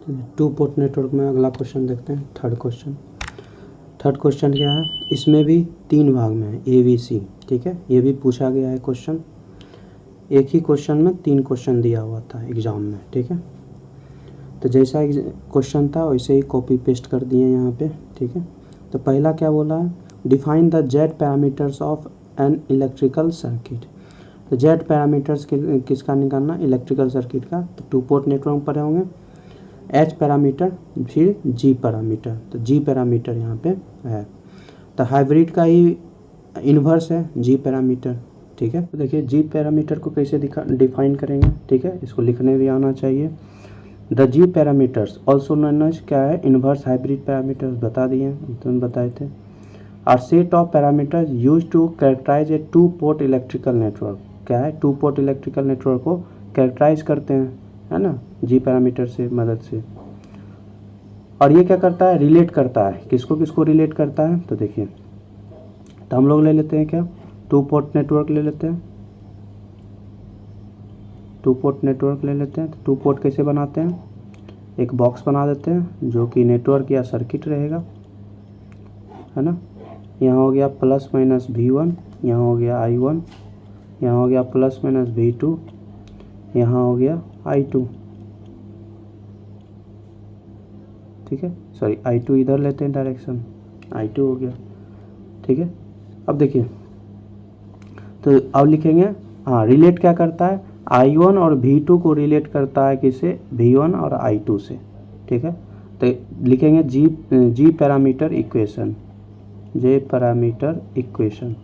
Two port network में अगला question देखते हैं। थर्ड क्वेश्चन क्या है, इसमें भी 3 भाग में है, ए बी सी। ठीक है, ये भी पूछा गया है क्वेश्चन। एक ही क्वेश्चन में 3 क्वेश्चन दिया हुआ था एग्ज़ाम में। ठीक है, तो जैसा क्वेश्चन था वैसे ही कॉपी पेस्ट कर दिए यहाँ पे। ठीक है, तो पहला क्या बोला है, define the Z parameters of an electrical circuit. तो जेड पैरामीटर्स किसका निकालना, इलेक्ट्रिकल सर्किट का। तो टू पोर्ट नेटवर्क पर होंगे एच पैरामीटर फिर जी पैरामीटर। तो जी पैरामीटर यहाँ पे है, तो हाइब्रिड का ही इन्वर्स है जी पैरामीटर। ठीक है, तो देखिए जी पैरामीटर को कैसे डिफाइन करेंगे। ठीक है, इसको लिखने भी आना चाहिए। The G parameters also known as क्या है, इन्वर्स हाइब्रिड पैरामीटर्स बता दिए, तुम बताए थे। Are set of parameters use to characterise a two port electrical network. क्या है, टू पोर्ट इलेक्ट्रिकल नेटवर्क को कैरेक्टराइज करते हैं, है ना, जी पैरामीटर से मदद से। और ये क्या करता है, रिलेट करता है, किसको किसको रिलेट करता है। तो देखिए, तो हम लोग ले लेते हैं क्या, टू पोर्ट नेटवर्क ले लेते हैं। टू पोर्ट नेटवर्क ले लेते हैं। तो टू पोर्ट कैसे बनाते हैं, एक बॉक्स बना देते हैं जो कि नेटवर्क या सर्किट रहेगा, है ना। यहाँ हो गया प्लस माइनस V1, यहाँ हो गया I1, यहाँ हो गया प्लस माइनस V2, यहाँ हो गया I2। ठीक है, सॉरी I2 इधर लेते हैं डायरेक्शन, I2 हो गया। ठीक है, अब देखिए, तो अब लिखेंगे, हाँ रिलेट क्या करता है, I1 और V2 को रिलेट करता है किससे, V1 और I2 से। ठीक है, तो लिखेंगे जी पैरामीटर इक्वेशन, जे पैरामीटर इक्वेशन।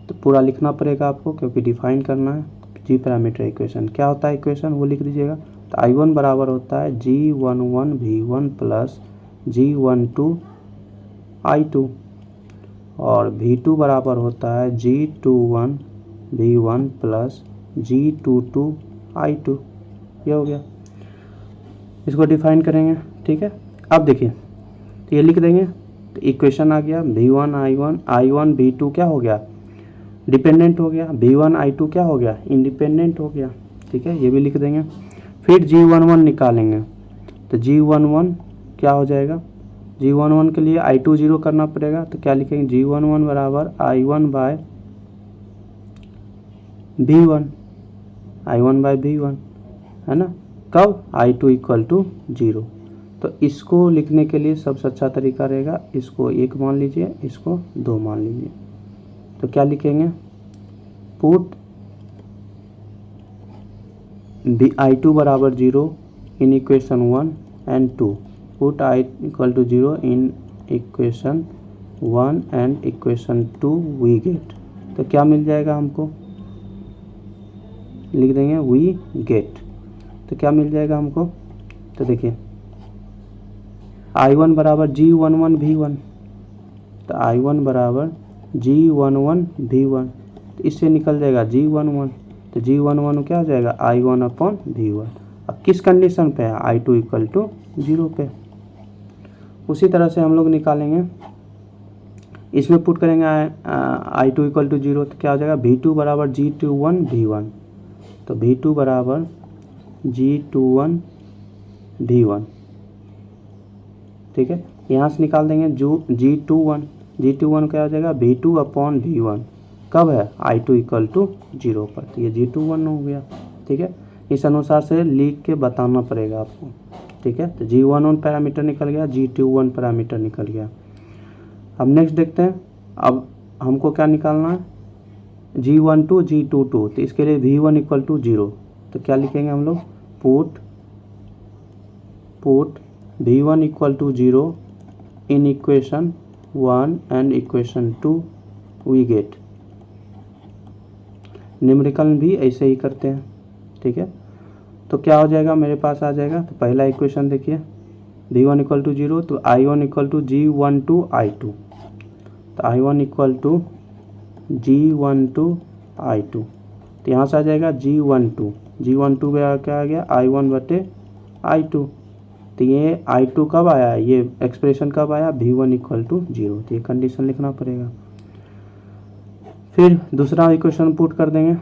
तो पूरा लिखना पड़ेगा आपको क्योंकि डिफाइन करना है। जी पैरामीटर इक्वेशन क्या होता है, इक्वेशन वो लिख दीजिएगा। तो I1 बराबर होता है G11 V1 plus G12 I2, और V2 बराबर होता है G21 V1 plus G22 I2। ये हो गया, इसको डिफाइन करेंगे। ठीक है, अब देखिए, तो ये लिख देंगे, तो इक्वेशन आ गया V1 I1 V2 क्या हो गया, डिपेंडेंट हो गया, V1 I2 क्या हो गया, इंडिपेंडेंट हो गया। ठीक है, ये भी लिख देंगे। फिर G11 निकालेंगे, तो G11 क्या हो जाएगा, G11 के लिए I2 जीरो करना पड़ेगा। तो क्या लिखेंगे, G11 बराबर I1 bye V1, I1 bye V1, है ना। कब, I2 इक्वल टू 0। तो इसको लिखने के लिए सबसे अच्छा तरीका रहेगा, इसको 1 मान लीजिए, इसको 2 मान लीजिए। तो क्या लिखेंगे, पुट I2 बराबर 0 in equation 1 and 2, put I equal to 0 in equation 1 and equation 2 we get. तो क्या मिल जाएगा हमको, लिख देंगे वी गेट। तो क्या मिल जाएगा हमको, तो देखिए I1 बराबर G11 V1, तो I1 बराबर G11 V1, तो इससे निकल जाएगा G11, तो G11 क्या हो जाएगा, I1 अपॉन V1। अब किस कंडीशन पे है, I2 इक्वल टू 0 पे। उसी तरह से हम लोग निकालेंगे, इसमें पुट करेंगे I2 इक्वल टू 0, तो क्या हो जाएगा, V2 बराबर G21 V1, तो V2 बराबर G21 V1। ठीक है, यहाँ से निकाल देंगे G21 क्या हो जाएगा, V2 अपॉन V1, कब है, I2 इक्वल टू 0 पर। तो ये G21 हो गया। ठीक है, इस अनुसार से लिख के बताना पड़ेगा आपको। ठीक है, तो G11 पैरामीटर निकल गया, G21 पैरामीटर निकल गया। अब नेक्स्ट देखते हैं, अब हमको क्या निकालना है, G12 G22। तो इसके लिए V1 इक्वल टू 0। तो क्या लिखेंगे हम लोग, put V1 equal to 0 in equation 1 and equation 2 we get. Numerical में भी ऐसे ही करते हैं। ठीक है, तो क्या हो जाएगा, मेरे पास आ जाएगा, तो पहला इक्वेशन देखिए, V1 इक्वल टू 0, तो I1 equal to G12 I2, तो I1 equal to G12 I2। तो यहाँ से आ जाएगा G12 में क्या आ गया, I1 बटे I2। तो ये I2 कब आया, ये एक्सप्रेशन कब आया, V1 इक्वल टू 0। तो ये कंडीशन लिखना पड़ेगा। फिर दूसरा इक्वेशन पुट कर देंगे,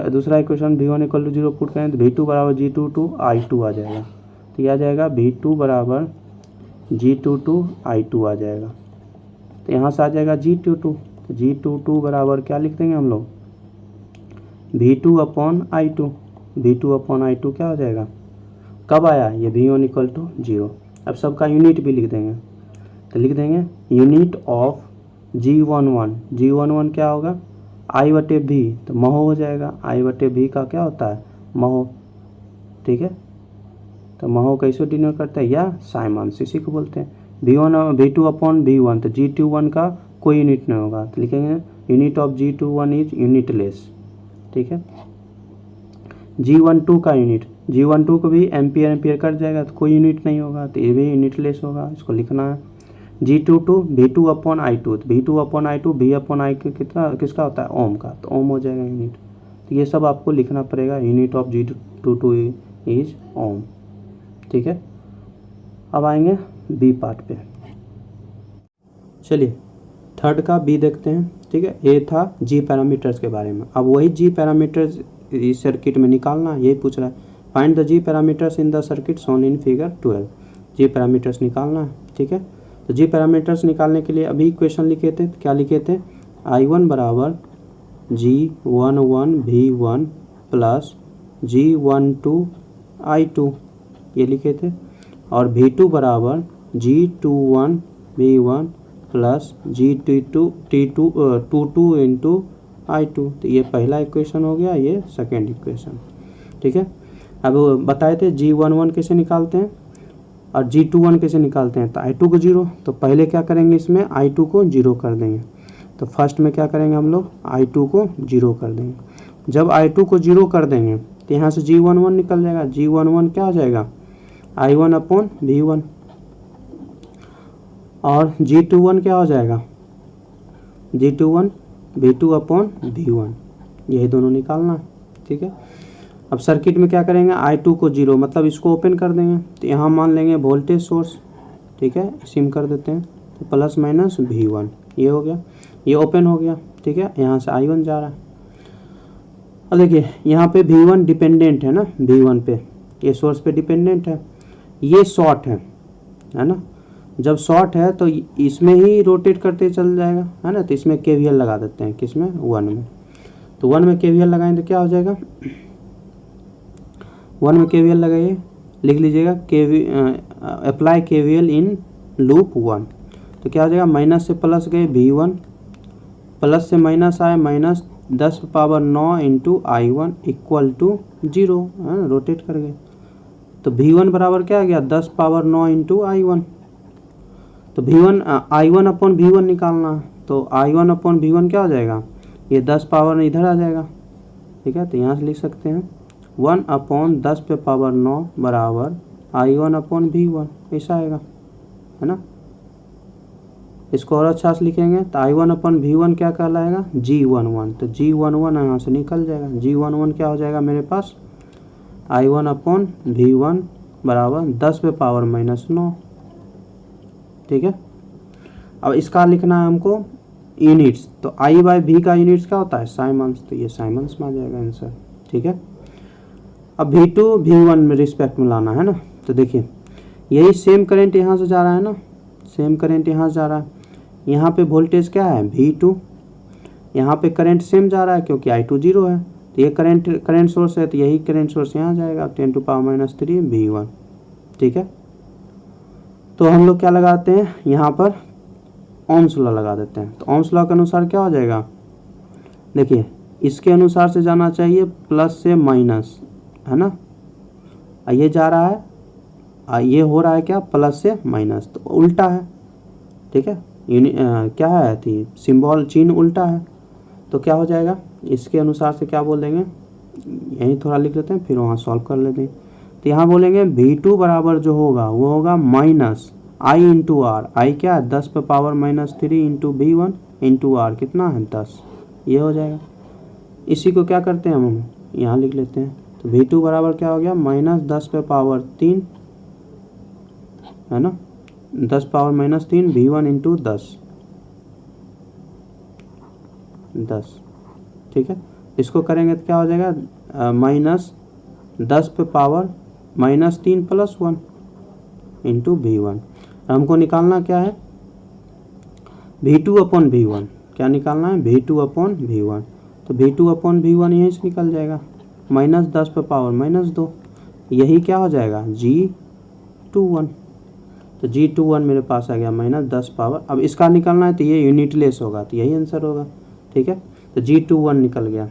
दूसरा equation V1 equal to 0 put करें, तो V2 बराबर G22 I2 आ जाएगा। तो यह आ जाएगा V2 बराबर G22 I2 आ जाएगा। तो यहाँ से आ जाएगा G22, तो G22 बराबर क्या लिख देंगे हम लोग, V2 upon I2। V2 upon I2 क्या हो जाएगा, कब आया ये V1 इक्वल टू 0। अब सबका यूनिट भी लिख देंगे, तो लिख देंगे यूनिट ऑफ G11। G11 क्या होगा, I/V, तो महो हो जाएगा। I/V का क्या होता है, महो, ठीक है। तो महो कैसे डिनोट करता है, या साइमंस, इसी को बोलते हैं। V2 अपॉन V1, तो G21 का कोई यूनिट नहीं होगा, तो लिखेंगे unit of G21 is unitless, ठीक है। G12 का यूनिट, G12 को भी एम्पियर कट जाएगा तो कोई यूनिट नहीं होगा, तो ये भी यूनिटलेस होगा, इसको लिखना है। G22 V2 अपॉन I2, तो V2 upon I2 V upon I कितना किसका होता है, ओम का, तो ओम हो जाएगा यूनिट। तो ये सब आपको लिखना पड़ेगा, यूनिट ऑफ G22 इज ओम, ठीक है। अब आएंगे बी पार्ट पे, चलिए थर्ड का बी देखते हैं, ठीक है। ये था जी पैरामीटर्स के बारे में। अब वही जी पैरामीटर्स इस सर्किट में निकालना, यही पूछ रहा है, find the G parameters in the circuit shown in figure 12। G parameters निकालना है, ठीक है। तो जी पैरामीटर्स निकालने के लिए अभी क्वेश्चन लिखे थे, क्या लिखे थे, I1 बराबर G11 V1 plus G12 I2, ये लिखे थे। और V2 बराबर G21 V1 plus G22 into I2, तो ये पहला इक्वेशन हो गया, ये सेकेंड इक्वेशन, ठीक है। अब बताए थे G11 कैसे निकालते हैं और G21 कैसे निकालते हैं, तो I2 को 0, तो पहले क्या करेंगे, इसमें I2 को 0 कर देंगे। तो फर्स्ट में क्या करेंगे हम लोग, I2 को 0 कर देंगे। जब I2 को 0 कर देंगे तो यहाँ से G11 निकल जाएगा। G11 क्या हो जाएगा, I1 अपॉन V1, और G21 क्या हो जाएगा, G21 V2 अपॉन V1, यही दोनों निकालना है, ठीक है। अब सर्किट में क्या करेंगे, I2 को 0, मतलब इसको ओपन कर देंगे, तो यहाँ मान लेंगे वोल्टेज सोर्स, ठीक है, इसी में कर देते हैं, तो प्लस माइनस V1, ये हो गया, ये ओपन हो गया, ठीक है। यहाँ से I1 जा रहा है। अब देखिए यहाँ पे V1 डिपेंडेंट है ना, V1 पे, ये सोर्स पे डिपेंडेंट है, ये शॉर्ट है ना। जब शॉर्ट है तो इसमें ही रोटेट करते चल जाएगा, है ना। तो इसमें KVL लगा देते हैं, किसमें, 1 में। तो 1 में KVL लगाएंगे तो क्या हो जाएगा, 1 में KVL लगाइए, लिख लीजिएगा अप्लाई KVL इन लूप 1, तो क्या हो जाएगा, माइनस से प्लस गए V1, प्लस से माइनस आए minus 10⁻9 into I1 equal to 0, rotate कर गए। तो V1 बराबर क्या आ गया, 10⁻9 इंटू I1। तो I1 अपॉन V1 निकालना है, तो I1 अपॉन V1 क्या हो जाएगा, ये 10 पावर इधर आ जाएगा, ठीक है। तो यहाँ से लिख सकते हैं 1 अपॉन 10⁻9 बराबर I1 अपॉन V1, ऐसा आएगा, है ना। इसको और अच्छा से लिखेंगे तो I1 अपॉन V1 क्या कहलाएगा, G11, तो G11 यहाँ से निकल जाएगा। G11 क्या हो जाएगा मेरे पास, I1 अपॉन V1 बराबर 10⁻9, ठीक है। अब इसका लिखना है हमको यूनिट्स, तो I/V का यूनिट्स क्या होता है, साइमंस, तो ये साइमंस में आ जाएगा आंसर, ठीक है। अब V2 V1 में रिस्पेक्ट में लाना है ना, तो देखिए यही सेम करंट यहाँ से जा रहा है ना, सेम करंट यहाँ से जा रहा है, यहाँ पे वोल्टेज क्या है V2, यहाँ पे करंट सेम जा रहा है क्योंकि I2 0 है, तो ये करंट सोर्स है, तो यही करंट सोर्स यहाँ जाएगा 10⁻³ V1, ठीक है। तो हम लोग क्या लगाते हैं, यहाँ पर ओम्स लॉ लगा देते हैं। तो ओम्स लॉ के अनुसार क्या हो जाएगा, देखिए इसके अनुसार से जाना चाहिए प्लस से माइनस, है ना, ये जा रहा है, ये हो रहा है क्या, प्लस से माइनस, तो उल्टा है, ठीक है। क्या है, थी सिंबल चिन्ह उल्टा है, तो क्या हो जाएगा, इसके अनुसार से क्या बोल देंगे, यहीं थोड़ा लिख लेते हैं फिर वहाँ सॉल्व कर लेते हैं। तो यहाँ बोलेंगे V2 बराबर जो होगा वो होगा माइनस I इंटू आर, आई क्या है 10⁻³ इंटू V1 इंटू आर कितना है 10, ये हो जाएगा। इसी को क्या करते हैं हम यहाँ लिख लेते हैं, तो V2 बराबर क्या हो गया, माइनस 10⁻3, है ना, 10⁻³ V1 इंटू 10, ठीक है। इसको करेंगे तो क्या हो जाएगा, माइनस 10⁻³ -3 + 1 इंटू V1। हमको निकालना क्या है, V2/V1। क्या निकालना है, V2/V1। तो V2/V1 यहीं से निकल जाएगा, -10⁻²। यही क्या हो जाएगा, G21। तो G21 मेरे पास आ गया -10 अब इसका निकालना है तो ये यूनिटलेस होगा, तो यही आंसर होगा। ठीक है, तो G21 निकल गया।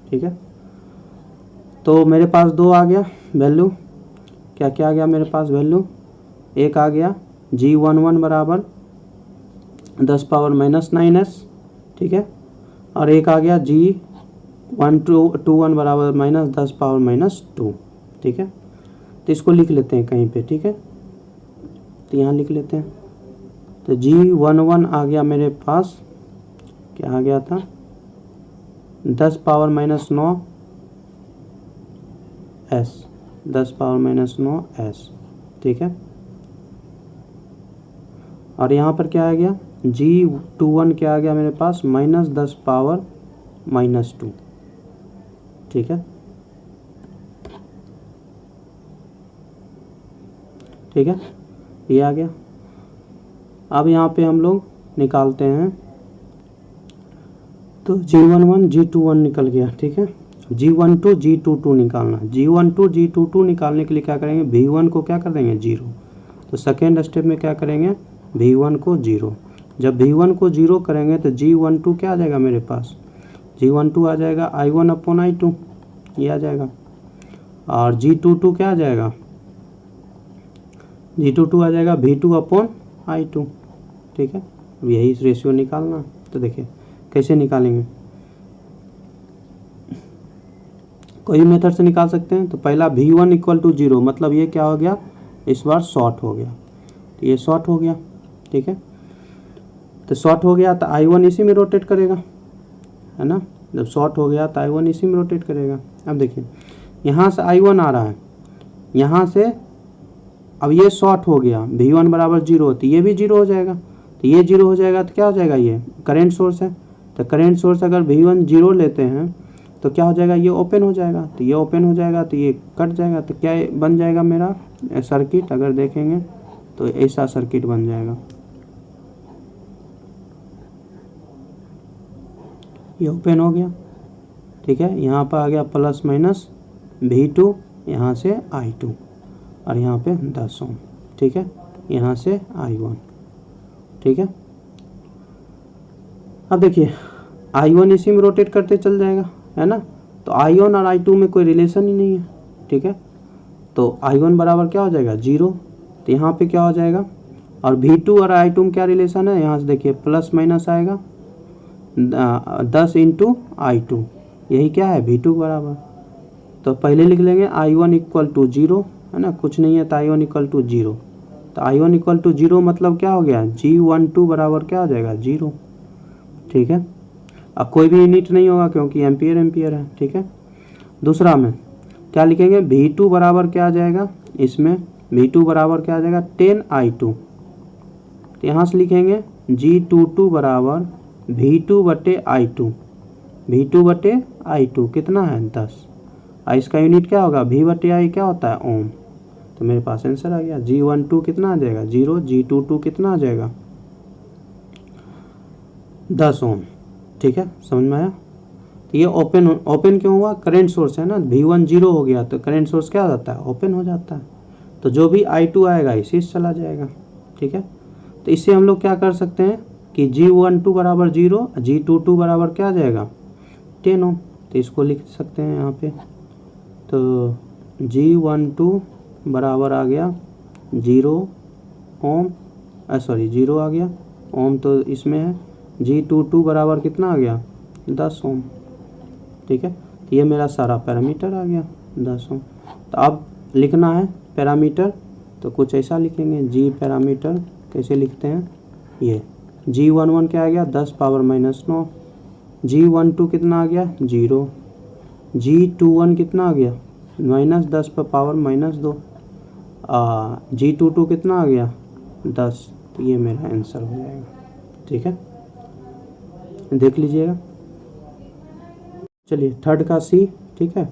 ठीक है, तो मेरे पास 2 आ गया वैल्यू। क्या क्या आ गया मेरे पास वैल्यू, एक आ गया G11 बराबर 10⁻−9s। ठीक है, और एक आ गया G21 बराबर -10⁻−2। ठीक है, तो इसको लिख लेते हैं कहीं पे। ठीक है, तो यहाँ लिख लेते हैं। तो G11 आ गया मेरे पास, क्या आ गया था, 10⁻9s, 10⁻9s। ठीक है, और यहाँ पर क्या आ गया, G21 क्या आ गया मेरे पास, -10⁻−2। ठीक है, ठीक है, ये आ गया। अब यहाँ पे हम लोग निकालते हैं, तो G11 G21 निकल गया। ठीक है, G12 G22 निकालना। G12 G22 निकालने के लिए क्या करेंगे, V1 को क्या कर देंगे 0। तो सेकेंड स्टेप में क्या करेंगे, V1 को 0। जब V1 को 0 करेंगे तो G12 क्या आ जाएगा मेरे पास, G12 आ जाएगा I1/I2, ये आ जाएगा। और G22 क्या आ जाएगा, G22 आ जाएगा V2/I2। ठीक है, अब यही रेशियो निकालना। तो देखिए कैसे निकालेंगे, कोई भी मेथड से निकाल सकते हैं। तो पहला V1 = 0, मतलब ये क्या हो गया, इस बार शॉर्ट हो गया, तो ये शॉर्ट हो गया। ठीक है, तो शॉर्ट हो गया तो I1 इसी में रोटेट करेगा, है ना। जब शॉर्ट हो गया तो I1 इसी में रोटेट करेगा। अब देखिए यहाँ से I1 आ रहा है, यहाँ से अब ये शॉर्ट हो गया, V1 बराबर 0, तो ये भी 0 हो जाएगा। तो ये 0 हो जाएगा तो क्या हो जाएगा, ये करंट सोर्स है। तो करंट सोर्स अगर V1 0 लेते हैं तो क्या हो जाएगा, ये ओपन हो जाएगा। तो ये ओपन हो जाएगा तो ये कट जाएगा। तो क्या बन जाएगा मेरा सर्किट, अगर देखेंगे तो ऐसा सर्किट बन जाएगा। ये ओपन हो गया। ठीक है, यहाँ पर आ गया +- V2, यहाँ से I2, और यहाँ पे 10 ओम। ठीक है, यहाँ से I1। ठीक है, अब देखिए I1 इसी में रोटेट करते चल जाएगा, है ना। तो I1 और I2 में कोई रिलेशन ही नहीं है। ठीक है, तो I1 बराबर क्या हो जाएगा 0, तो यहाँ पे क्या हो जाएगा, और V2 और I2 में क्या रिलेशन है, यहाँ से देखिए + आएगा 10 × I2, यही क्या है V2 बराबर। तो पहले लिख लेंगे I1 = 0, है ना, कुछ नहीं है तो I1 = 0। तो I1 = 0 मतलब क्या हो गया, G12 बराबर क्या हो जाएगा 0। ठीक है, अब कोई भी यूनिट नहीं होगा क्योंकि एम्पियर है। ठीक है, दूसरा में क्या लिखेंगे, V2 बराबर क्या आ जाएगा, इसमें V2 बराबर क्या आ जाएगा 10I2। तो यहाँ से लिखेंगे G22 बराबर V2/I2, V2/I2 कितना है 10, और इसका यूनिट क्या होगा, V/I क्या होता है ओम। तो मेरे पास आंसर आ गया। G12 कितना आ जाएगा 0, G22 कितना आ जाएगा 10 ओम। ठीक है, समझ में आया। तो ये ओपन क्यों हुआ, करंट सोर्स है ना, V1 0 हो गया तो करंट सोर्स क्या हो जाता है, ओपन हो जाता है। तो जो भी I2 आएगा इसी से चला जाएगा। ठीक है, तो इससे हम लोग क्या कर सकते हैं कि G12 बराबर 0, G22 बराबर क्या आ जाएगा 10 ओम। तो इसको लिख सकते हैं यहाँ पे। तो G12 बराबर आ गया 0 ओम, 0 आ गया ओम, तो इसमें है। G22 बराबर कितना आ गया 10 ओम। ठीक है, तो ये मेरा सारा पैरामीटर आ गया 10 ओम। तो अब लिखना है पैरामीटर, तो कुछ ऐसा लिखेंगे, G पैरामीटर कैसे लिखते हैं, ये G11 क्या आ गया 10⁻−9, G12 कितना आ गया 0, G21 कितना आ गया -10⁻−2, G22 कितना आ गया 10। तो ये मेरा आंसर हो जाएगा। ठीक है, देख लीजिएगा। चलिए थर्ड का C। ठीक है,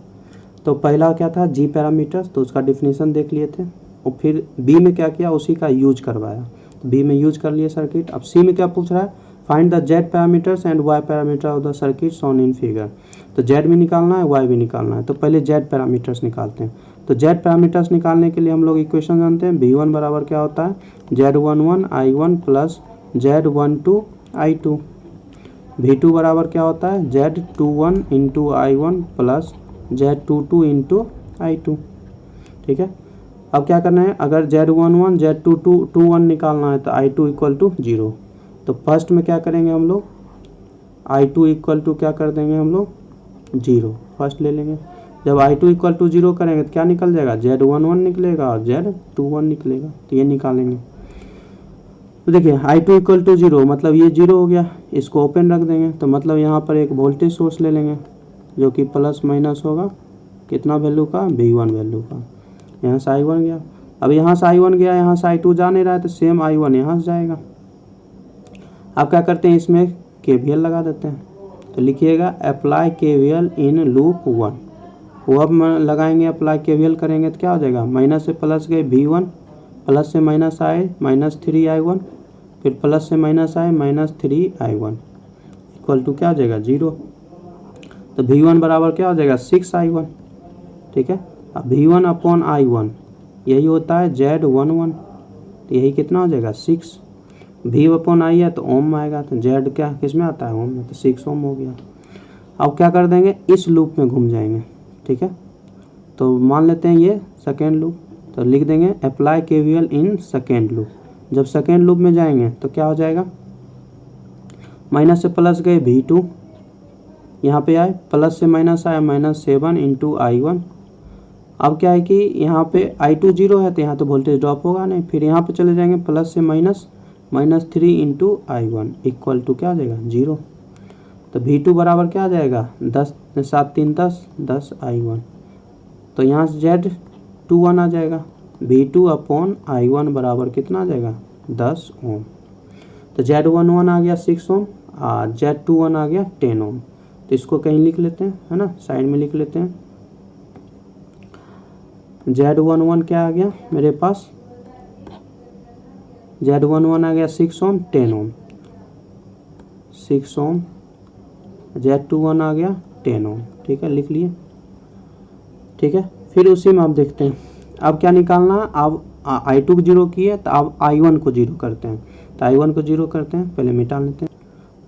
तो पहला क्या था जी पैरामीटर्स, तो उसका डिफिनीशन देख लिए थे, और फिर बी में क्या किया उसी का यूज करवाया, तो बी में यूज कर लिए सर्किट। अब सी में क्या पूछ रहा है, find the Z parameters and Y parameter of the circuit shown in figure. तो जेड भी निकालना है वाई भी निकालना है, तो पहले जेड पैरामीटर्स निकालते हैं। तो जेड पैरामीटर्स निकालने के लिए हम लोग इक्वेशन जानते हैं, V1 बराबर क्या होता है Z11 I1 plus Z12 I2। V2 बराबर क्या होता है Z21 into I1 plus Z22 into I2। ठीक है, अब क्या करना है, अगर Z11 Z21 निकालना है तो I2 इक्वल टू 0। तो फर्स्ट में क्या करेंगे हम लोग, I2 इक्वल टू क्या कर देंगे हम लोग 0, फर्स्ट ले लेंगे। जब I2 इक्वल टू 0 करेंगे तो क्या निकल जाएगा Z11 निकलेगा और Z21 निकलेगा, तो ये निकालेंगे। तो देखिए I2 इक्वल टू 0 मतलब ये 0 हो गया, इसको ओपन रख देंगे, तो मतलब यहाँ पर एक वोल्टेज सोर्स ले लेंगे जो कि प्लस माइनस होगा कितना वैल्यू का V1 वैल्यू का। यहाँ से I1 गया, अब यहाँ से I1 गया, यहाँ से I2 जा नहीं रहा है तो सेम I1 यहाँ से जाएगा। अब क्या करते हैं, इसमें KVL लगा देते हैं, तो लिखिएगा अप्लाई KVL इन लूप 1। वो अब लगाएंगे अप्लाई KVL करेंगे तो क्या हो जाएगा, माइनस से प्लस गए V1, प्लस से माइनस आए -3I1, फिर प्लस से माइनस आए -3I1 इक्वल टू क्या हो जाएगा 0। तो V1 बराबर क्या हो जाएगा 6I1। ठीक है, अब V1 अपॉन I1 यही होता है Z11, तो यही कितना हो जाएगा 6। V अपॉन I है तो ओम में आएगा, तो Z क्या किस में आता है ओम में, तो 6 ओम हो गया। अब क्या कर देंगे, इस लूप में घूम जाएंगे। ठीक है, तो मान लेते हैं ये सेकेंड लूप, तो लिख देंगे apply KVL in second loop. जब सेकेंड लूप में जाएंगे तो क्या हो जाएगा, माइनस से प्लस गए V2, यहाँ पे आए प्लस से माइनस आया -7 इंटू I1। अब क्या है कि यहाँ पे I2 0 है तो यहाँ तो वोल्टेज ड्रॉप होगा नहीं, फिर यहाँ पे चले जाएंगे प्लस से -3 इंटू I1 इक्वल टू क्या आ जाएगा 0। तो V2 बराबर क्या आ जाएगा 10 7 3 10 I1, तो यहाँ से Z21 आ जाएगा, V2 अपॉन I1 बराबर कितना आ जाएगा 10 ओम। तो Z11 आ गया 6 ओम और Z21 आ गया 10 ओम। तो इसको कहीं लिख लेते हैं, है ना, साइड में लिख लेते हैं। Z11 क्या आ गया मेरे पास, Z11 आ गया 6 ओम 10 ओम, 6 ओम, Z21 आ गया 10 ओम। ठीक है, लिख लिए। ठीक है, फिर उसी में आप देखते हैं अब क्या निकालना है। अब I2 को 0 किए तो अब I1 को 0 करते हैं, तो I1 को 0 करते हैं, पहले मिटा लेते हैं।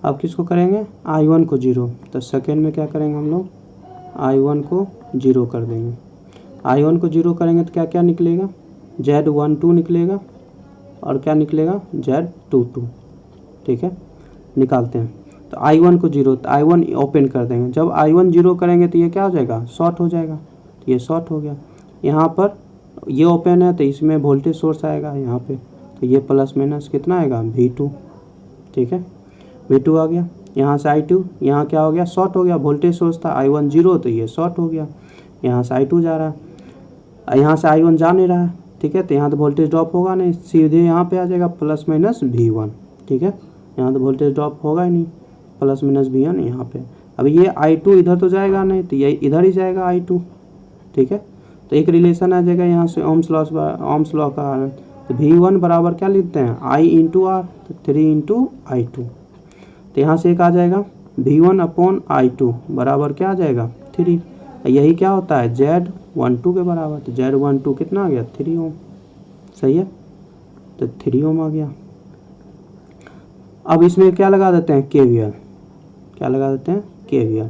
अब किसको करेंगे I1 को 0, तो सेकेंड में क्या करेंगे हम लोग I1 को 0 कर देंगे। I1 को 0 करेंगे तो क्या क्या निकलेगा Z12 निकलेगा और क्या निकलेगा Z22। ठीक है, निकालते हैं। तो I1 को 0, तो I1 ओपन कर देंगे। जब I1 0 करेंगे तो ये क्या हो जाएगा शॉर्ट हो जाएगा, तो ये शॉर्ट हो गया। यहाँ पर ये ओपन है तो इसमें वोल्टेज सोर्स आएगा यहाँ पे, तो ये प्लस माइनस कितना आएगा V2। ठीक है, V2 आ गया। यहाँ से I2, यहाँ क्या हो गया शॉर्ट हो गया, वोल्टेज सोर्स था I1 0 तो ये शॉर्ट हो गया। यहाँ से I2 जा रहा है, यहाँ से I1 जा नहीं रहा है। ठीक है, तो यहाँ तो वोल्टेज ड्रॉप होगा नहीं, सीधे यहाँ पे आ जाएगा प्लस माइनस V1। ठीक है, यहाँ तो वोल्टेज ड्रॉप होगा ही नहीं, प्लस माइनस V1 यहाँ पे। अब ये I2 इधर तो जाएगा नहीं, तो ये इधर ही जाएगा I2। ठीक है, तो एक रिलेशन आ जाएगा यहाँ से ओम्स लॉ का। तो V1 बराबर क्या लिखते हैं I इंटू R, तो 3 इंटू I2। तो यहाँ से एक आ जाएगा V1 अपॉन I2 बराबर क्या आ जाएगा 3। यही क्या होता है Z12 के बराबर, तो Z12 कितना आ गया 3 ओम। सही है, तो 3 ओम आ गया। अब इसमें क्या लगा देते हैं KVL, क्या लगा देते हैं KVL।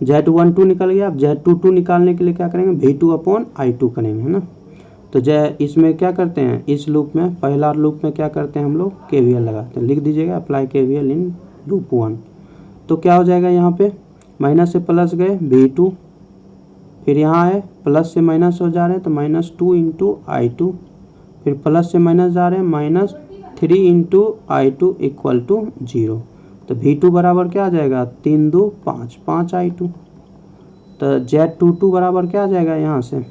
Z12 निकल गया। अब Z22 निकालने के लिए क्या करेंगे V2 अपॉन I2 करेंगे, है ना। तो इसमें क्या करते हैं, इस लूप में पहला लूप में क्या करते हैं हम लोग KVL लगाते हैं। लिख दीजिएगा अप्लाई KVL इन लूप 1। तो क्या हो जाएगा यहाँ पे माइनस से प्लस गए V2, फिर यहाँ है प्लस से माइनस हो जा रहे हैं तो -2 इंटू I2, फिर प्लस से माइनस जा रहे हैं -3 इंटू I2 इक्वल टू 0। तो V2 बराबर क्या आ जाएगा 3 2 5 5 I2। तो Z22 बराबर क्या आ जाएगा, यहाँ से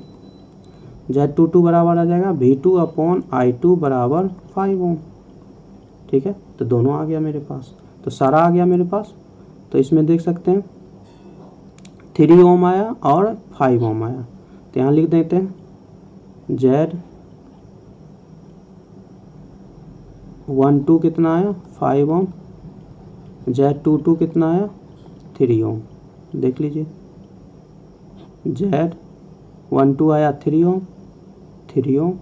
Z22 बराबर आ जाएगा V2 अपॉन I2 बराबर 5 ओम। ठीक है, तो दोनों आ गया मेरे पास, तो सारा आ गया मेरे पास। तो इसमें देख सकते हैं 3 ओम आया और 5 ओम आया। तो यहाँ लिख देते हैं Z12 कितना आया 5 ओम, Z22 कितना आया 3 ओम। देख लीजिए Z12 आया 3 ओम, 3 ओम,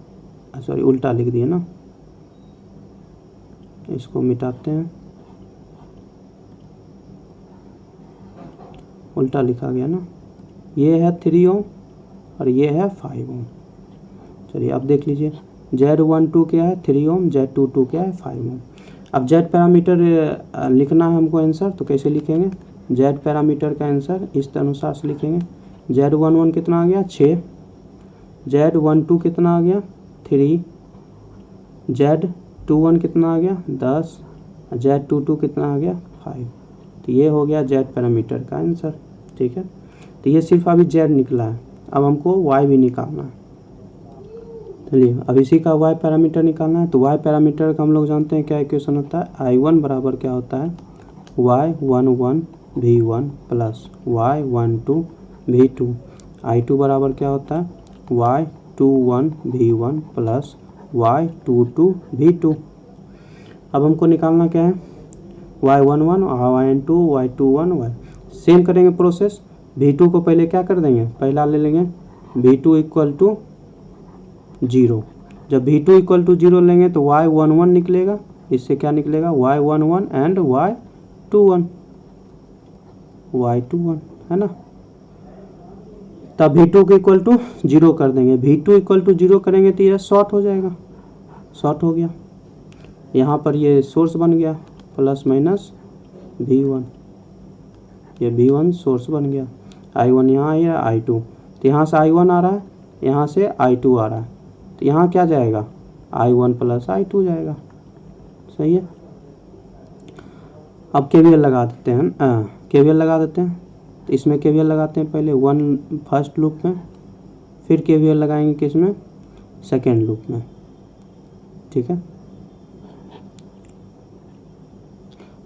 सॉरी उल्टा लिख दिए ना, इसको मिटाते हैं, उल्टा लिखा गया ना, ये है 3 ओम और ये है 5 ओम। चलिए अब देख लीजिए Z12 क्या है 3 ओम, Z22 क्या है 5 ओम। अब Z पैरामीटर लिखना है हमको आंसर, तो कैसे लिखेंगे, Z पैरामीटर का आंसर इस अनुसार से लिखेंगे। Z11 कितना आ गया 6, Z12 कितना आ गया 3, Z21 कितना आ गया 10, Z22 कितना आ गया 5। तो ये हो गया Z पैरामीटर का आंसर। ठीक है, तो ये सिर्फ अभी Z निकला है, अब हमको Y भी निकालना है। चलिए अब इसी का Y पैरामीटर निकालना है। तो Y पैरामीटर का हम लोग जानते हैं क्या इक्वेशन होता है, I1 बराबर क्या होता है Y11 V1 plus Y12 V2, I2 बराबर क्या होता है Y21 V1 plus Y22 V2। अब हमको निकालना क्या है Y11 Y12 Y21 Y। Same करेंगे प्रोसेस, V2 को पहले क्या कर देंगे, पहला ले लेंगे V2 इक्वल टू 0। जब V2 इक्वल टू 0 लेंगे तो Y11 निकलेगा, इससे क्या निकलेगा Y11 एंड Y21 है ना। तब V2 के इक्वल टू 0 कर देंगे, V2 इक्वल टू 0 करेंगे तो यह शॉर्ट हो जाएगा, शॉर्ट हो गया। यहाँ पर ये सोर्स बन गया प्लस माइनस V1, ये V1 सोर्स बन गया। I1 यहाँ आया I2, तो यहाँ से I1 आ रहा है, यहाँ से I2 आ रहा है, तो यहाँ क्या जाएगा I1 प्लस I2 जाएगा। सही है, अब KVL लगा देते हैं, KVL लगा देते हैं। तो इसमें KVL लगाते हैं पहले फर्स्ट लूप में, फिर KVL लगाएंगे किसमें, सेकेंड लूप में। ठीक है,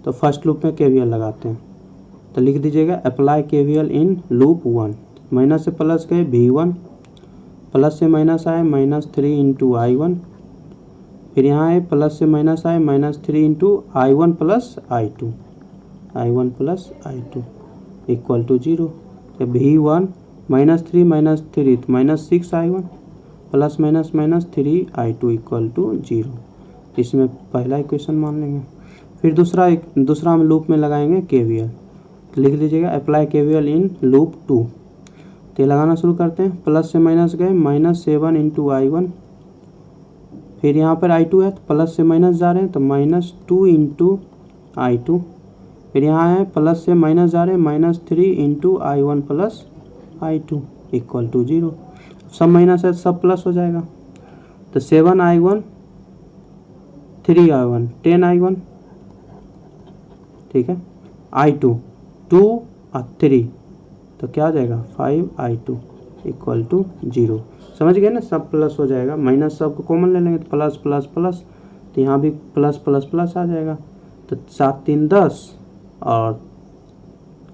तो फर्स्ट लूप में KVL लगाते हैं, तो लिख दीजिएगा apply KVL in loop 1। Minus से प्लस गए V1, प्लस से माइनस आए -3 इंटू I1, फिर यहाँ आए प्लस से माइनस आए -3 into I1 plus I2, I1 plus I2 equal to 0। तो V1 -3 तो -6 I1 plus -3 I2 equal to 0। इसमें पहला इक्वेशन मान लेंगे। फिर दूसरा हम लूप में लगाएंगे KVL, लिख लीजिएगा अप्लाई KVL इन लूप 2। तो लगाना शुरू करते हैं, प्लस से माइनस गए -7 इंटू I1, फिर यहाँ पर I2 है तो प्लस से माइनस जा रहे हैं तो -2 इंटू I2, फिर यहाँ है प्लस से माइनस जा रहे हैं -3 into I1 plus I2 equal to 0। सब माइनस है सब प्लस हो जाएगा, तो 7 I1 3 I1 10 I1। ठीक है, I2 2 और 3 तो क्या आ जाएगा 5 I2 इक्वल टू 0। समझ गए ना, सब प्लस हो जाएगा, माइनस सब को कॉमन ले लेंगे तो प्लस प्लस प्लस, तो यहाँ भी प्लस प्लस प्लस आ जाएगा। तो 7 3 10 और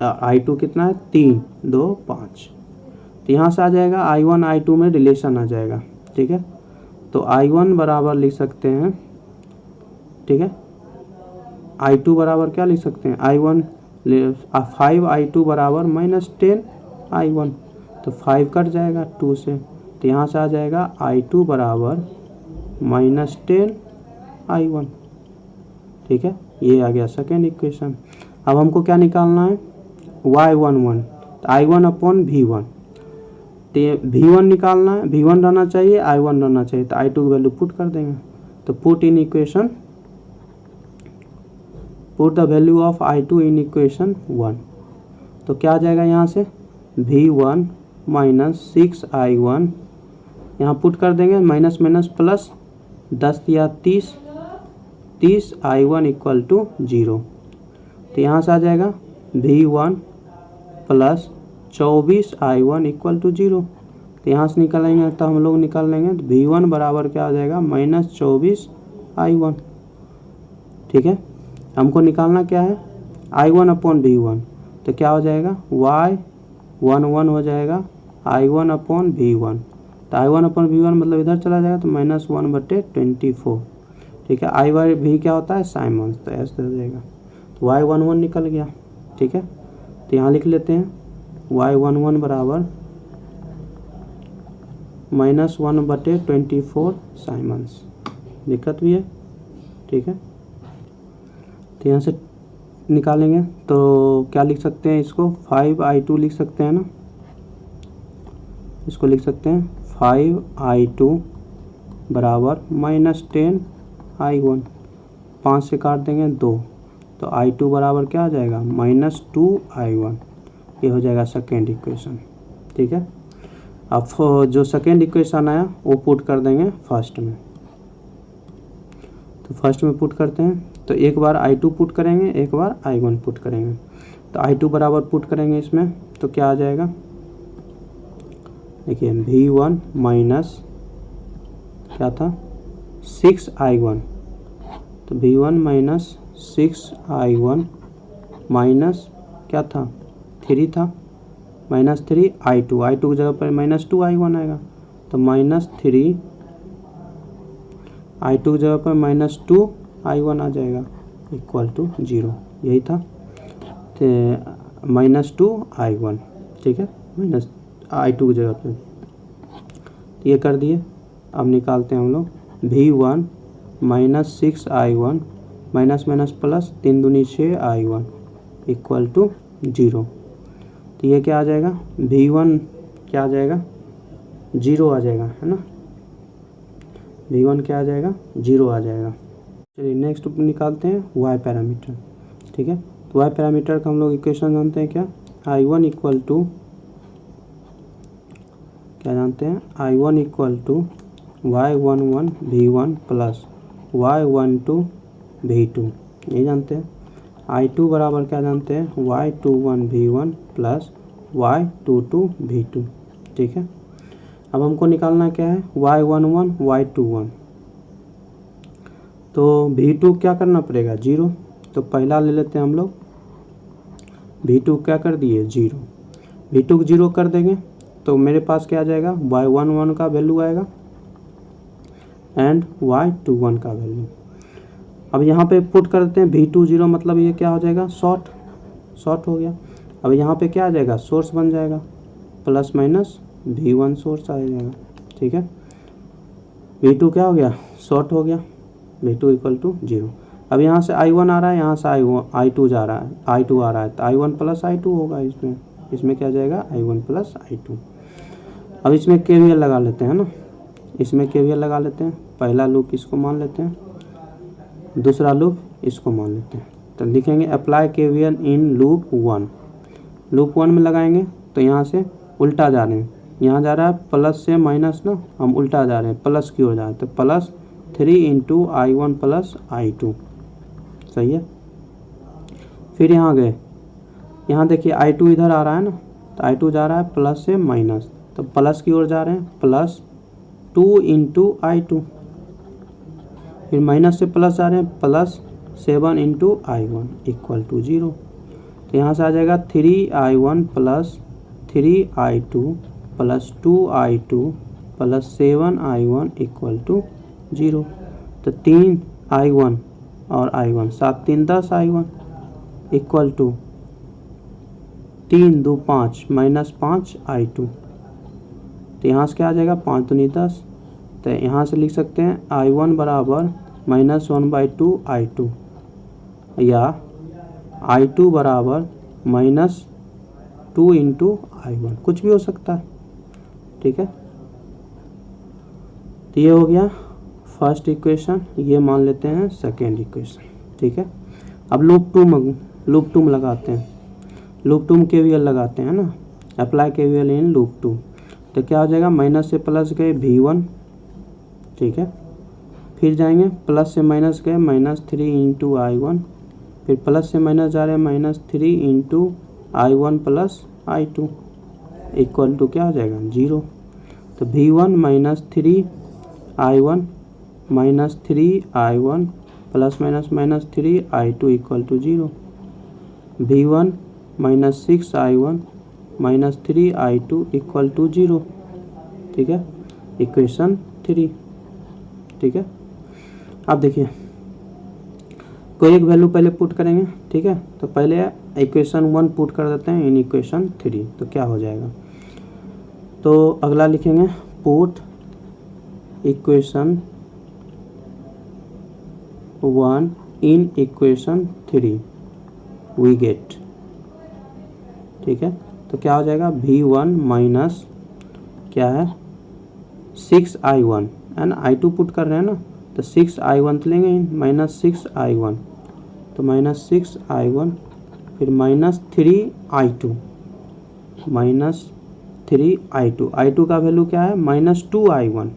I2 कितना है 3 2 5, तो यहाँ से आ जाएगा I1 I2 में रिलेशन आ जाएगा। ठीक है, तो I1 बराबर लिख सकते हैं, ठीक है, I2 बराबर क्या लिख सकते हैं I1 5 I2 बराबर -10 I1, तो 5 कट जाएगा 2 से, तो यहाँ से आ जाएगा I2 बराबर -10 I1। ठीक है, ये आ गया सेकेंड इक्वेशन। अब हमको क्या निकालना है Y11, तो I1 अपॉन V1, तो V1 निकालना है, V1 रहना चाहिए I1 रहना चाहिए, तो I2 की वैल्यू पुट कर देंगे। तो put in equation, put the value of I2 in equation 1, तो क्या आ जाएगा यहाँ से V1 -6 I1, यहाँ पुट कर देंगे माइनस माइनस प्लस 10 या 30 I1 इक्वल टू 0। तो यहाँ से आ जाएगा V1 plus 24 I1 equal to 0। तो यहाँ से निकालेंगे तो हम लोग निकाल लेंगे, तो V1 बराबर क्या आ जाएगा -24 I1। ठीक है, हमको निकालना क्या है I1 अपॉन V1, तो क्या हो जाएगा 1 1 हो जाएगा I1 अपॉन V1। तो I1 अपॉन V1 मतलब इधर चला जाएगा तो -1/24। ठीक है, I बाई V क्या होता है साइमंस, तो ऐसे हो जाएगा। तो Y11 निकल गया। ठीक है, तो यहाँ लिख लेते हैं Y11 बराबर -1/24 साइमंस। दिक्कत भी है। ठीक है, तो यहाँ से निकालेंगे तो क्या लिख सकते हैं, इसको 5I2 लिख सकते हैं ना, इसको लिख सकते हैं 5I2 बराबर -10I1। 5 से काट देंगे 2, तो I2 बराबर क्या आ जाएगा -2I1। ये हो जाएगा सेकेंड इक्वेशन। ठीक है, अब जो सेकेंड इक्वेशन आया वो पुट कर देंगे फर्स्ट में। तो फर्स्ट में पुट करते हैं, तो एक बार I2 पुट करेंगे, एक बार I1 पुट करेंगे। तो I2 बराबर पुट करेंगे इसमें, तो क्या आ जाएगा, देखिए V1 माइनस क्या था 6I1, तो V1 माइनस 6I1 माइनस क्या था 3 था, -3 I2, I2 की जगह पर -2I1 आएगा, तो -3 I2 की जगह पर -2I1 आ जाएगा इक्वल टू 0। यही था, तो -2I1। ठीक है, -I2 की जगह पे ये कर दिए। अब निकालते हैं हम लोग V1 minus 6I1 minus minus plus 3 दूनी 6I1 इक्वल टू 0। तो ये क्या आ जाएगा, V1 क्या आ जाएगा 0 आ जाएगा, है ना। V1 क्या आ जाएगा 0 आ जाएगा। चलिए नेक्स्ट निकालते हैं Y पैरामीटर। ठीक है, तो Y पैरामीटर का हम लोग इक्वेशन जानते हैं क्या, I1 इक्वल टू क्या जानते हैं, I1 equal to Y11 V1 plus Y12 V2, ये जानते हैं। I2 बराबर क्या जानते हैं, Y21 V1 plus Y22 V2। ठीक है, अब हमको निकालना क्या है Y11 Y21, तो V2 क्या करना पड़ेगा 0, तो पहला ले लेते हैं हम लोग, V2 क्या कर दिए 0, V2 को 0 कर देंगे तो मेरे पास क्या आ जाएगा Y11 का वैल्यू आएगा एंड Y21 का वैल्यू। अब यहाँ पे पुट कर देते हैं V2 0, मतलब ये क्या हो जाएगा शॉर्ट हो गया। अब यहाँ पे क्या आ जाएगा सोर्स बन जाएगा, प्लस माइनस V1 सोर्स आ जाएगा। ठीक है, V2 क्या हो गया शॉर्ट हो गया, V2 इक्वल टू 0। अब यहाँ से I1 आ रहा है, यहाँ से I2 जा रहा है, I2 आ रहा है, तो I1 प्लस I2 होगा। इसमें क्या जाएगा I1 प्लस I2। अब इसमें KVL लगा लेते हैं ना, इसमें KVL लगा लेते हैं। पहला लूप इसको मान लेते हैं, दूसरा लूप इसको मान लेते हैं। तो लिखेंगे apply KVL in loop 1। Loop 1 में लगाएंगे तो यहाँ से उल्टा जा रहे हैं, यहाँ जा रहा है प्लस से माइनस ना, हम उल्टा जा रहे हैं प्लस की ओर जा रहे हैं, तो plus 3 into I1 plus I2। सही है, फिर यहाँ गए, यहाँ देखिए I2 इधर आ रहा है ना, तो I2 जा रहा है प्लस से माइनस, तो प्लस की ओर जा रहे हैं, प्लस 2 इंटू I2, फिर माइनस से प्लस जा रहे हैं, plus 7 into I1 equal to 0। तो यहाँ से आ जाएगा 3I1 plus 3I2 plus 2I2 plus 7I1 equal to 0। तो 3I1 और I1 7 3 10 I1 equal to 3 2 5 minus 5 I2। तो यहाँ से क्या आ जाएगा 5 दूनी 10, तो यहाँ से लिख सकते हैं I1 बराबर -1/2 I2 या I2 बराबर -2 इंटू I1, कुछ भी हो सकता है। ठीक है, तो ये हो गया फर्स्ट इक्वेशन, ये मान लेते हैं सेकेंड इक्वेशन। ठीक है, अब लूप टू में लगाते हैं, लूप 2 में KVL लगाते हैं ना, अप्लाई KVL इन लूप 2। तो क्या हो जाएगा, माइनस से प्लस गए V1। ठीक है, फिर जाएंगे प्लस से माइनस गए -3 इंटू I1, फिर प्लस से माइनस जा रहे हैं -3 into I1 plus I2 equal to क्या हो जाएगा 0। तो V1 -3 I1 -3I1 plus minus -3 I2 equal to 0। V1 -6I1 minus 3i2 equal to 0, ठीक है, इक्वेशन 3, ठीक है। अब देखिए कोई एक वैल्यू पहले पुट करेंगे, ठीक है, तो पहले इक्वेशन 1 पुट कर देते हैं इन इक्वेशन 3, तो क्या हो जाएगा, तो अगला लिखेंगे put equation 1 in equation 3 we get, ठीक है, तो क्या हो जाएगा v1 माइनस क्या है 6i1 है ना, i2 पुट कर रहे हैं ना, तो 6i1 तो लेंगे माइनस 6i1, तो माइनस 6i1 फिर minus 3i2, minus 3i2, i2 का वैल्यू क्या है minus 2i1,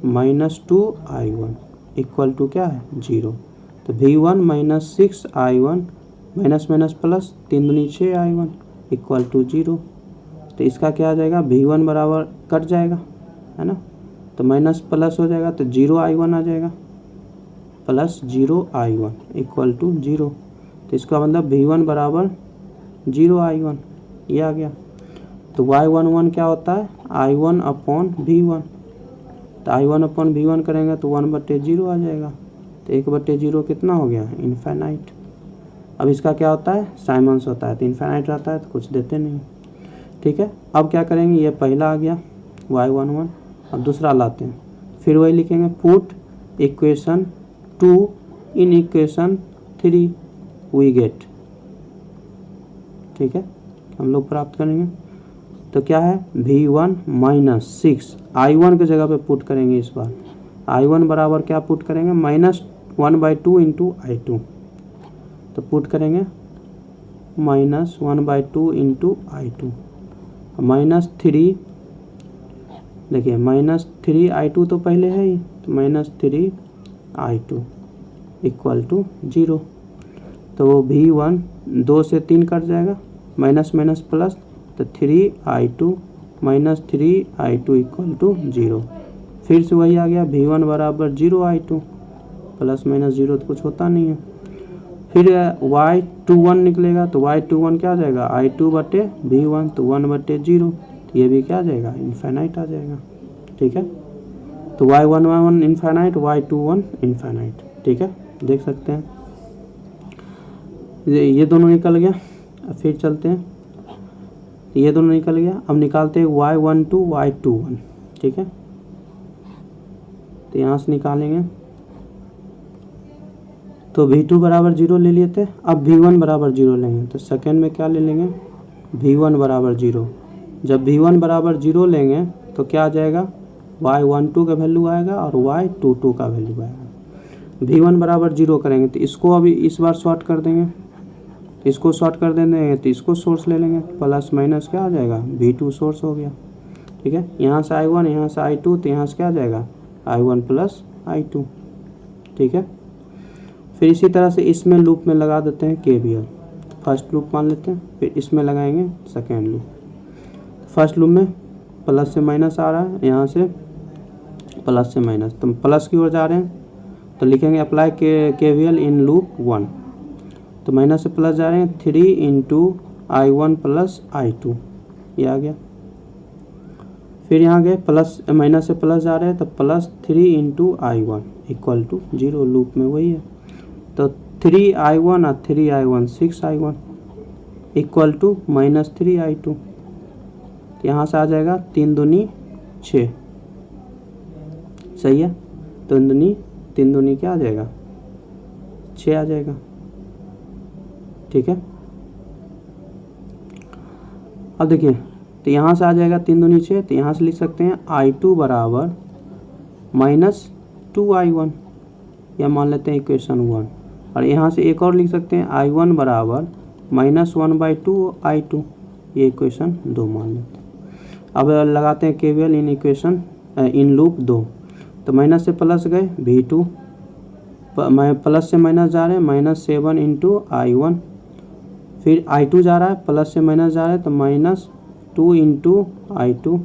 minus 2i1 equal to क्या है 0, तो v1 minus 6i1 minus minus plus 3 दूनी 6i1 इक्वल टू 0, तो इसका क्या आ जाएगा v1 बराबर कट जाएगा है ना, तो माइनस प्लस हो जाएगा तो 0i1 आ जाएगा, प्लस 0i1 इक्वल टू 0, तो इसका मतलब v1 बराबर 0i1 ये आ गया। तो y11 क्या होता है i1 अपॉन v1, तो i1 अपॉन v1 करेंगे तो 1/0 आ जाएगा, तो 1/0 कितना हो गया इनफाइनाइट। अब इसका क्या होता है साइमन्स होता है, तो इनफाइनाइट रहता है तो कुछ देते नहीं, ठीक है। अब क्या करेंगे, ये पहला आ गया y11, अब दूसरा लाते हैं, फिर वही लिखेंगे put equation 2 in equation 3 we get, ठीक है, हम लोग प्राप्त करेंगे, तो क्या है v1 माइनस 6 i1 के जगह पे पुट करेंगे, इस बार i1 बराबर क्या पुट करेंगे माइनस 1/2 इंटू i2, तो पुट करेंगे माइनस 1/2 इंटू i2, माइनस 3, देखिए माइनस 3i2 तो पहले है ही, तो माइनस 3i2 इक्वल टू 0, तो v1 2 से 3 कट जाएगा, माइनस माइनस प्लस, तो 3i2 minus 3i2 equal to 0, फिर से वही आ गया v1 बराबर 0i2, प्लस माइनस 0 तो कुछ होता नहीं है, फिर y21 निकलेगा, तो y21 क्या आ जाएगा i2/v1, तो 1/0, ये भी क्या आ जाएगा इनफाइनाइट आ जाएगा, ठीक है, तो y11 इनफाइनाइट, y21 इनफाइनाइट, ठीक है, देख सकते हैं ये दोनों निकल गया। अब फिर चलते हैं, ये दोनों निकल गया, अब निकालते हैं y12 y21, ठीक है, तो यहाँ से निकालेंगे, तो v2 बराबर 0 ले लिए थे, अब v1 बराबर 0 लेंगे, तो सेकेंड में क्या ले लेंगे v1 बराबर 0, जब v1 बराबर 0 लेंगे तो क्या आ जाएगा y12 का वैल्यू आएगा और y22 का वैल्यू आएगा। v1 बराबर 0 करेंगे तो इसको अभी इस बार शॉर्ट कर देंगे, इसको शॉर्ट कर देंगे तो इसको सोर्स ले लेंगे, प्लस माइनस क्या आ जाएगा v2 सोर्स हो गया, ठीक है, यहाँ से i1 यहाँ से i2, तो यहाँ से क्या आ जाएगा i1 प्लस i2, ठीक है। फिर इसी तरह से इसमें लूप में लगा देते हैं KVL, फर्स्ट लूप मान लेते हैं, फिर इसमें लगाएंगे सेकेंड लूप, फर्स्ट लूप में प्लस से माइनस आ रहा है, यहाँ से प्लस से माइनस, तो प्लस की ओर जा रहे हैं, तो लिखेंगे अप्लाई KVL इन लूप 1, तो माइनस से प्लस जा रहे हैं 3 इंटू i1 प्लस i2, ये आ गया, फिर यहाँ गए प्लस माइनस से प्लस जा रहे हैं, तो plus 3 into i1 equal to 0, loop में वही है, तो 3i1 और 3i1 6i1 equal to minus 3i2, यहाँ से आ जाएगा 3 दूनी 6, सही है, 3 दूनी क्या आ जाएगा 6 आ जाएगा, ठीक है। अब देखिए तो यहाँ से आ जाएगा 3 दूनी 6, तो यहाँ से लिख सकते हैं i2 बराबर माइनस 2i1, या मान लेते हैं इक्वेशन 1, और यहाँ से एक और लिख सकते हैं i1 बराबर माइनस 1/2 i2, ये इक्वेशन 2 मान लेते हैं। अब लगाते हैं KVL in equation in loop 2, तो माइनस से प्लस गए v2, प्लस से माइनस जा रहे हैं माइनस 7 इंटू i1, फिर i2 जा रहा है प्लस से माइनस जा रहा है, तो माइनस 2 इंटू i2,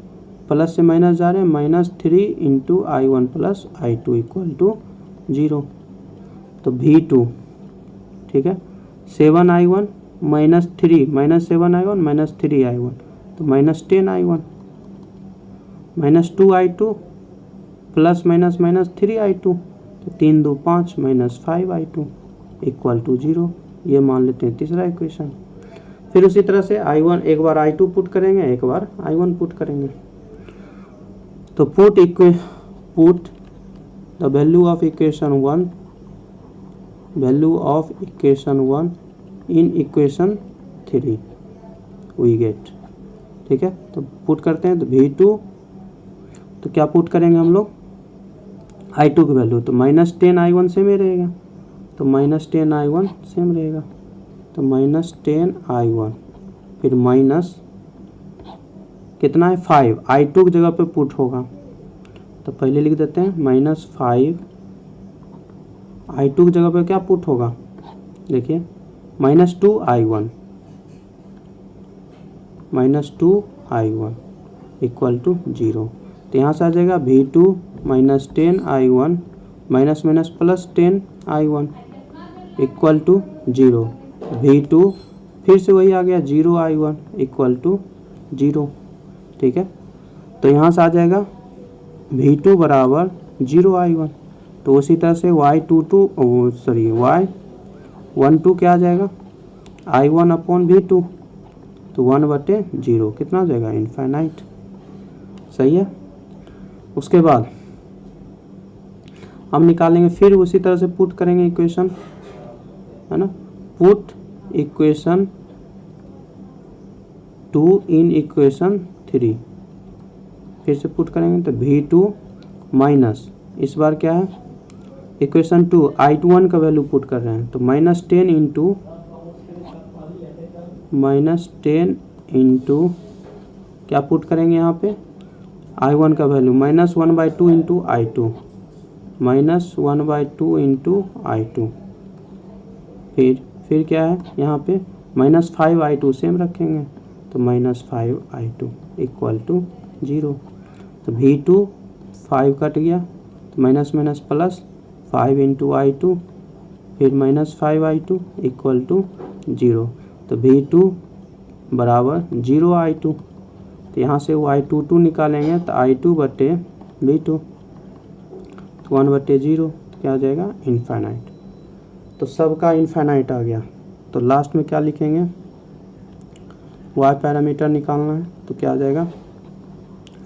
प्लस से माइनस जा रहे हैं minus 3 into i1 plus i2 equal to 0, तो v2, ठीक है, 7i1 -3 -7 I1 -3 I1 तो -10 I1 -2 I2 plus minus -3 I2 तो 3 2 5 -5 I2 इक्वल टू 0। ये मान लेते हैं तीसरा इक्वेशन। फिर उसी तरह से I1 एक बार I2 पुट करेंगे, एक बार I1 पुट करेंगे। तो put the value of equation 1 in equation 3 we get. ठीक है, तो पुट करते हैं। तो V2 तो क्या पुट करेंगे हम लोग, I2 की वैल्यू तो -10 I1 सेम ही रहेगा, तो -10 I1 सेम रहेगा, तो -10 I1 फिर माइनस कितना है 5 I2 की जगह पे पुट होगा, तो पहले लिख देते हैं -5 I2 की जगह पे क्या पुट होगा, देखिए -2 I1 इक्वल टू 0। तो यहाँ से आ जाएगा V2 -10 I1 minus minus plus 10 I1 equal to 0। V2 फिर से वही आ गया 0 I1 इक्वल टू 0। ठीक है, तो यहाँ से आ जाएगा V2 बराबर 0 I1। तो उसी तरह से Y12 क्या आ जाएगा, I1 अपॉन V2 तो 1/0 कितना आ जाएगा, इनफाइनाइट। सही है। उसके बाद हम निकालेंगे, फिर उसी तरह से पुट करेंगे इक्वेशन, है ना, पुट इक्वेशन 2 इन इक्वेशन 3, फिर से पुट करेंगे। तो V2 माइनस इस बार क्या है, इक्वेशन 2 I1 का वैल्यू पुट कर रहे हैं, तो -10 इंटू क्या पुट करेंगे यहाँ पे, I1 का value -1/2 into I2 -1/2 into I2 फिर क्या है यहाँ पे -5 I2 सेम रखेंगे, तो -5 I2 इक्वल टू 0। तो V2 5 कट गया, तो minus minus plus 5 into I2 फिर -5 I2 इक्वल टू 0। तो V2 बराबर 0 I2। तो यहाँ से Y22 निकालेंगे, तो I2 बटे V2 तो 1/0 क्या आ जाएगा, इनफाइनाइट। तो सबका इनफाइनाइट आ गया। तो लास्ट में क्या लिखेंगे, Y पैरामीटर निकालना है, तो क्या आ जाएगा,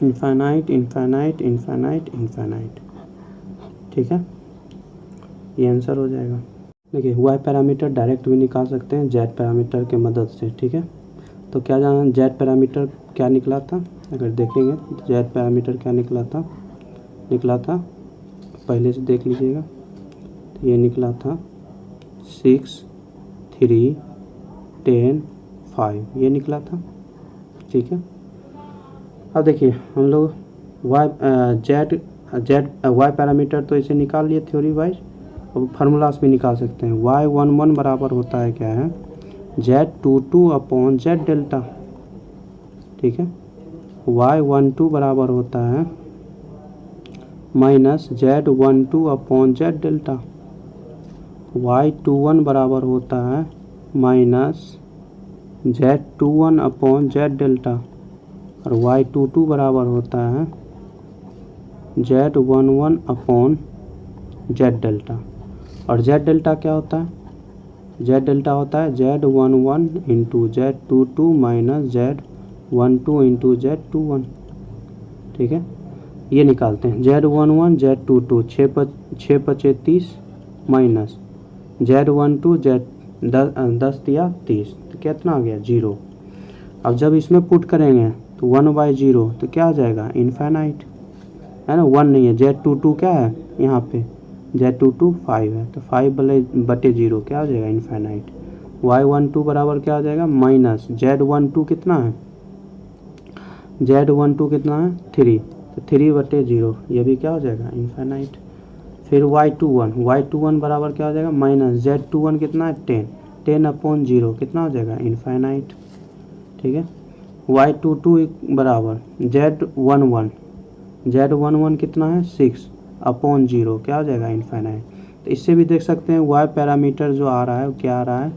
इनफाइनाइट इनफाइनाइट इनफाइनाइट इनफाइनाइट। ठीक है, ये आंसर हो जाएगा। देखिए Y पैरामीटर डायरेक्ट भी निकाल सकते हैं Z पैरामीटर के मदद से। ठीक है, तो क्या जाना, Z पैरामीटर क्या निकला था, अगर देखेंगे तो Z पैरामीटर क्या निकला था पहले से देख लीजिएगा। तो ये निकला था 6 3 10 5, ये निकला था। ठीक है, अब देखिए हम लोग Y पैरामीटर तो इसे निकाल लिए थ्योरी वाइज, अब फार्मूलास भी निकाल सकते हैं। Y11 बराबर होता है क्या है, Z22 अपॉन Z डेल्टा। ठीक है, Y12 बराबर होता है minus Z12 upon Z delta. Y21 बराबर होता है minus Z21 upon Z delta, और Y22 बराबर होता है Z11 अपॉन Z डेल्टा। और Z डेल्टा क्या होता है, Z डेल्टा होता है Z11 into Z22 minus Z12 into Z21। ठीक है, ये निकालते हैं Z11 Z22 6 5 30 माइनस Z12 10 दिया 30, तो कितना आ गया 0। अब जब इसमें पुट करेंगे तो 1/0 तो क्या आ जाएगा, इनफाइनाइट, है ना। 1 नहीं है, Z22 क्या है यहाँ पे, Z22 5 है, तो 5/0 क्या आ जाएगा, इनफाइनाइट। Y12 बराबर क्या आ जाएगा, माइनस Z12 कितना है, Z12 कितना है 3, तो 3/0 ये भी क्या हो जाएगा, इनफाइनाइट। फिर Y21 बराबर क्या हो जाएगा, माइनस Z21 कितना है 10 अपॉन 0 कितना हो जाएगा, इनफाइनाइट। ठीक है, Y22 बराबर Z11 कितना है 6 अपॉन 0 क्या हो जाएगा, इनफाइनाइट। तो इससे भी देख सकते हैं Y पैरामीटर जो आ रहा है वो क्या आ रहा है,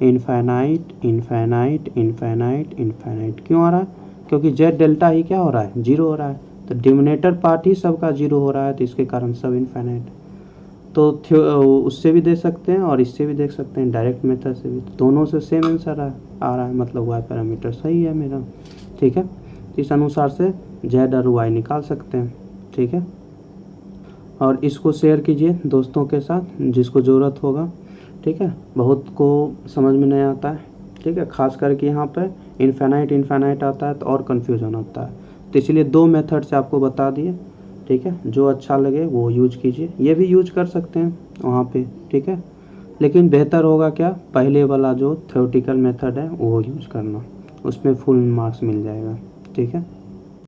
इनफाइनाइट इनफाइनाइट इनफाइनाइट इनफाइनाइट। क्यों आ रहा है? क्योंकि जेड डेल्टा ही क्या हो रहा है? जीरो हो रहा है। तो डिनोमिनेटर पार्ट ही सबका जीरो हो रहा है, तो इसके कारण सब इनफाइनाइट। तो उससे भी देख सकते हैं और इससे भी देख सकते हैं, डायरेक्ट मेथड से भी। दोनों से सेम आंसर आ रहा है, मतलब वाई पैरामीटर सही है मेरा। ठीक है, इस अनुसार से जेड और वाई निकाल सकते हैं। ठीक है, और इसको शेयर कीजिए दोस्तों के साथ जिसको ज़रूरत होगा। ठीक है, बहुत को समझ में नहीं आता है। ठीक है, खास करके यहाँ पे इनफाइनाइट इनफाइनाइट आता है तो और कन्फ्यूजन होता है, तो इसलिए दो मेथड से आपको बता दिए। ठीक है, जो अच्छा लगे वो यूज कीजिए, ये भी यूज कर सकते हैं वहाँ पे। ठीक है, लेकिन बेहतर होगा क्या, पहले वाला जो थ्योरेटिकल मेथड है वो यूज करना, उसमें फुल मार्क्स मिल जाएगा। ठीक है।